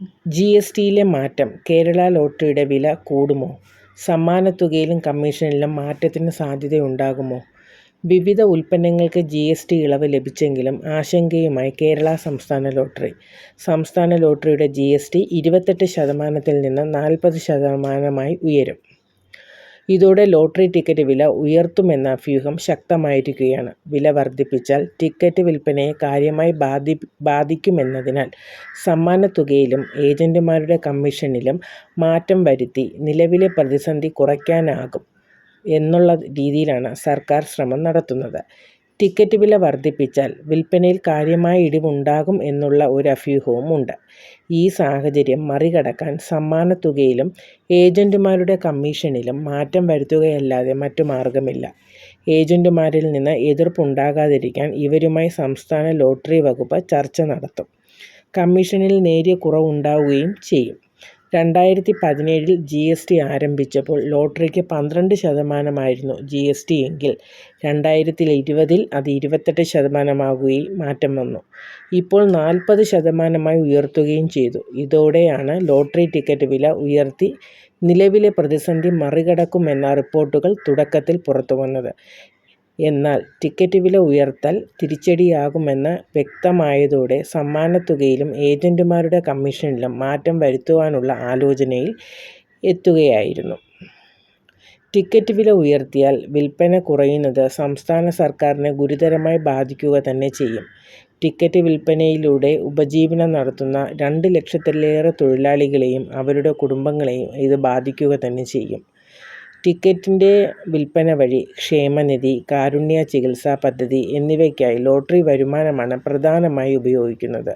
GSTയിലെ മാറ്റം കേരള ലോട്ടറിയുടെ വില കൂടുമോ? സമ്മാനത്തുകയിലും കമ്മീഷനിലും മാറ്റത്തിന് സാധ്യതയുണ്ടാകുമോ? വിവിധ ഉൽപ്പന്നങ്ങൾക്ക് GST ഇളവ് ലഭിച്ചെങ്കിലും ആശങ്കയുമായി കേരള സംസ്ഥാന ലോട്ടറി. സംസ്ഥാന ലോട്ടറിയുടെ GST 28% നിന്ന് 40% ഉയരും. ഇതോടെ ലോട്ടറി ടിക്കറ്റ് വില ഉയർത്തുമെന്ന അഭ്യൂഹം ശക്തമായിരിക്കുകയാണ്. വില വർദ്ധിപ്പിച്ചാൽ ടിക്കറ്റ് വിൽപ്പനയെ കാര്യമായി ബാധിക്കുമെന്നതിനാൽ സമ്മാനത്തുകയിലും ഏജന്റുമാരുടെ കമ്മീഷനിലും മാറ്റം വരുത്തി നിലവിലെ പ്രതിസന്ധി കുറയ്ക്കാനാകും എന്നുള്ള രീതിയിലാണ് സർക്കാർ ശ്രമം നടത്തുന്നത്. ടിക്കറ്റ് വില വർദ്ധിപ്പിച്ചാൽ വിൽപ്പനയിൽ കാര്യമായ ഇടിവുണ്ടാകും എന്നുള്ള ഒരു അഭ്യൂഹവും ഉണ്ട്. ഈ സാഹചര്യം മറികടക്കാൻ സമ്മാനത്തുകയിലും ഏജന്റുമാരുടെ കമ്മീഷനിലും മാറ്റം വരുത്തുകയല്ലാതെ മറ്റു മാർഗമില്ല. ഏജന്റുമാരിൽ നിന്ന് എതിർപ്പുണ്ടാകാതിരിക്കാൻ ഇവരുമായി സംസ്ഥാന ലോട്ടറി വകുപ്പ് ചർച്ച നടത്തും. കമ്മീഷനിൽ നേരിയ കുറവുണ്ടാവുകയും ചെയ്യും. 2017 GST ആരംഭിച്ചപ്പോൾ ലോട്ടറിക്ക് 12% GST എങ്കിൽ 2020 അത് 28% മാറ്റം വന്നു. ഇപ്പോൾ 40% ഉയർത്തുകയും ചെയ്തു. ഇതോടെയാണ് ലോട്ടറി ടിക്കറ്റ് വില ഉയർത്തി നിലവിലെ പ്രതിസന്ധി മറികടക്കുമെന്ന റിപ്പോർട്ടുകൾ തുടക്കത്തിൽ പുറത്തുവന്നത്. എന്നാൽ ടിക്കറ്റ് വില ഉയർത്തൽ തിരിച്ചടിയാകുമെന്ന് വ്യക്തമായതോടെ സമ്മാനത്തുകയിലും ഏജന്റുമാരുടെ കമ്മീഷനിലും മാറ്റം വരുത്തുവാനുള്ള ആലോചനയിൽ എത്തുകയായിരുന്നു. ടിക്കറ്റ് വില ഉയർത്തിയാൽ വിൽപ്പന കുറയുന്നത് സംസ്ഥാന സർക്കാരിനെ ഗുരുതരമായി ബാധിക്കുക തന്നെ ചെയ്യും. ടിക്കറ്റ് വിൽപ്പനയിലൂടെ ഉപജീവനം നടത്തുന്ന 2 ലക്ഷത്തിലേറെ തൊഴിലാളികളെയും അവരുടെ കുടുംബങ്ങളെയും ഇത് ബാധിക്കുക തന്നെ ചെയ്യും. ടിക്കറ്റിൻ്റെ വിൽപ്പന വഴി ക്ഷേമനിധി, കാരുണ്യ ചികിത്സാ പദ്ധതി എന്നിവയ്ക്കായി ലോട്ടറി വരുമാനമാണ് പ്രധാനമായി ഉപയോഗിക്കുന്നത്.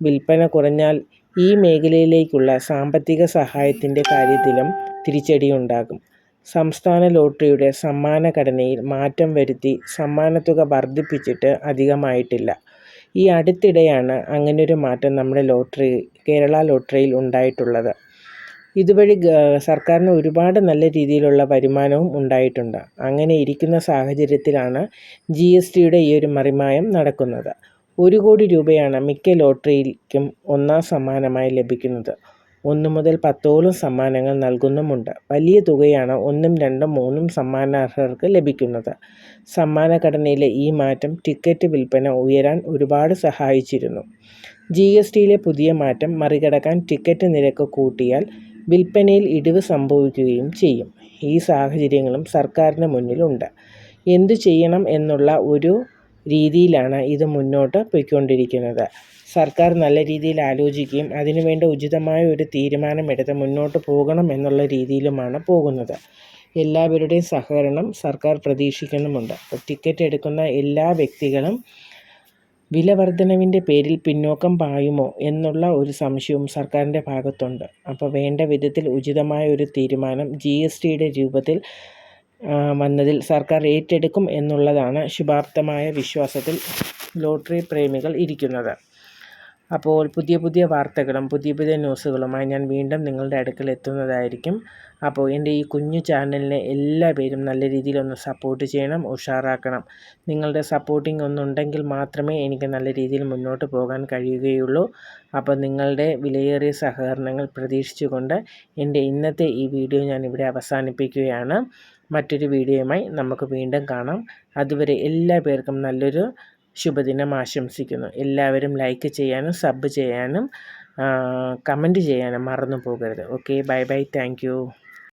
വിൽപ്പന കുറഞ്ഞാൽ ഈ മേഖലയിലേക്കുള്ള സാമ്പത്തിക സഹായത്തിൻ്റെ കാര്യത്തിലും തിരിച്ചടിയുണ്ടാകും. സംസ്ഥാന ലോട്ടറിയുടെ സമ്മാന ഘടനയിൽ മാറ്റം വരുത്തി സമ്മാനത്തുക വർദ്ധിപ്പിച്ചിട്ട് അധികമായിട്ടില്ല. ഈ അടുത്തിടെയാണ് അങ്ങനെയൊരു മാറ്റം നമ്മുടെ കേരള ലോട്ടറിയിൽ ഉണ്ടായിട്ടുള്ളത്. ഇതുവഴി സർക്കാരിന് ഒരുപാട് നല്ല രീതിയിലുള്ള വരുമാനവും ഉണ്ടായിട്ടുണ്ട്. അങ്ങനെ ഇരിക്കുന്ന സാഹചര്യത്തിലാണ് GSTയുടെ ഈ ഒരു മറിമായം നടക്കുന്നത്. 1 കോടി രൂപയാണ് മിക്ക ലോട്ടറിക്കും ഒന്നാം സമ്മാനമായി ലഭിക്കുന്നത്. 1 മുതൽ 10ഓളം സമ്മാനങ്ങൾ നൽകുന്നുമുണ്ട്. വലിയ തുകയാണ് 1ഉം 2ഉം 3ഉം സമ്മാനാർഹർക്ക് ലഭിക്കുന്നത്. സമ്മാന ഘടനയിലെ ഈ മാറ്റം ടിക്കറ്റ് വിൽപ്പന ഉയരാൻ ഒരുപാട് സഹായിച്ചിരുന്നു. GSTയിലെ പുതിയ മാറ്റം മറികടക്കാൻ ടിക്കറ്റ് നിരക്ക് കൂട്ടിയാൽ വിൽപ്പനയിൽ ഇടിവ് സംഭവിക്കുകയും ചെയ്യും. ഈ സാഹചര്യങ്ങളും സർക്കാരിന് മുന്നിലുണ്ട്. എന്തു ചെയ്യണം എന്നുള്ള ഒരു രീതിയിലാണ് ഇത് മുന്നോട്ട് പോയിക്കൊണ്ടിരിക്കുന്നത്. സർക്കാർ നല്ല രീതിയിൽ ആലോചിക്കുകയും അതിനുവേണ്ട ഉചിതമായ ഒരു തീരുമാനമെടുത്ത് മുന്നോട്ട് പോകണം എന്നുള്ള രീതിയിലുമാണ് പോകുന്നത്. എല്ലാവരുടെയും സഹകരണം സർക്കാർ പ്രതീക്ഷിക്കുന്നുമുണ്ട്. ടിക്കറ്റ് എടുക്കുന്ന എല്ലാ വ്യക്തികളും വില വർധനവിൻ്റെ പേരിൽ പിന്നോക്കം പായുമോ എന്നുള്ള ഒരു സംശയവും സർക്കാരിൻ്റെ ഭാഗത്തുണ്ട്. അപ്പോൾ വേണ്ട വിധത്തിൽ ഉചിതമായ ഒരു തീരുമാനം GSTയുടെ രൂപത്തിൽ വന്നതിൽ സർക്കാർ ഏറ്റെടുക്കും എന്നുള്ളതാണ് ശുഭാപ്തമായ വിശ്വാസത്തിൽ ലോട്ടറി പ്രേമികൾ ഇരിക്കുന്നത്. അപ്പോൾ പുതിയ വാർത്തകളും പുതിയ ന്യൂസുകളുമായി ഞാൻ വീണ്ടും നിങ്ങളുടെ അടുക്കൽ എത്തുന്നതായിരിക്കും. അപ്പോൾ എൻ്റെ ഈ കുഞ്ഞു ചാനലിനെ എല്ലാവരും നല്ല രീതിയിലൊന്ന് സപ്പോർട്ട് ചെയ്യണം, ഉഷാറാക്കണം. നിങ്ങളുടെ സപ്പോർട്ടിംഗ് ഒന്നുണ്ടെങ്കിൽ മാത്രമേ എനിക്ക് നല്ല രീതിയിൽ മുന്നോട്ട് പോകാൻ കഴിയുകയുള്ളൂ. അപ്പോൾ നിങ്ങളുടെ വിലയേറിയ സഹകരണങ്ങൾ പ്രതീക്ഷിച്ചുകൊണ്ട് എൻ്റെ ഇന്നത്തെ ഈ വീഡിയോ ഞാനിവിടെ അവസാനിപ്പിക്കുകയാണ്. മറ്റൊരു വീഡിയോയുമായി നമുക്ക് വീണ്ടും കാണാം. അതുവരെ എല്ലാ പേർക്കും നല്ലൊരു ശുഭദിനം ആശംസിക്കുന്നു. എല്ലാവരും ലൈക്ക് ചെയ്യാനും സബ് ചെയ്യാനും കമൻറ്റ് ചെയ്യാനും മറന്നു പോകരുത്. Okay, bye bye, thank you.